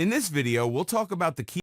In this video, we'll talk about the key.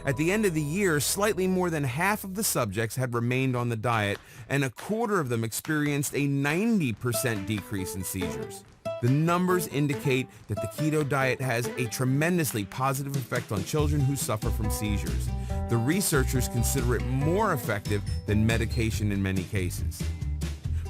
At the end of the year, slightly more than half of the subjects had remained on the diet, and a quarter of them experienced a 90% decrease in seizures. The numbers indicate that the keto diet has a tremendously positive effect on children who suffer from seizures. The researchers consider it more effective than medication in many cases.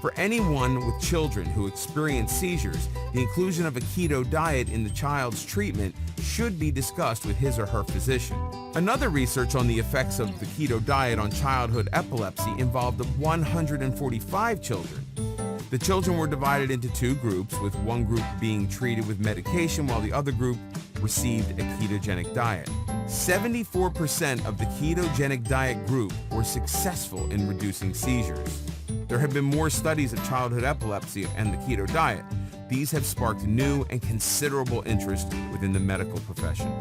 For anyone with children who experience seizures, the inclusion of a keto diet in the child's treatment should be discussed with his or her physician. Another research on the effects of the keto diet on childhood epilepsy involved 145 children. The children were divided into two groups, with one group being treated with medication while the other group received a ketogenic diet. 74% of the ketogenic diet group were successful in reducing seizures. There have been more studies of childhood epilepsy and the keto diet. These have sparked new and considerable interest within the medical profession.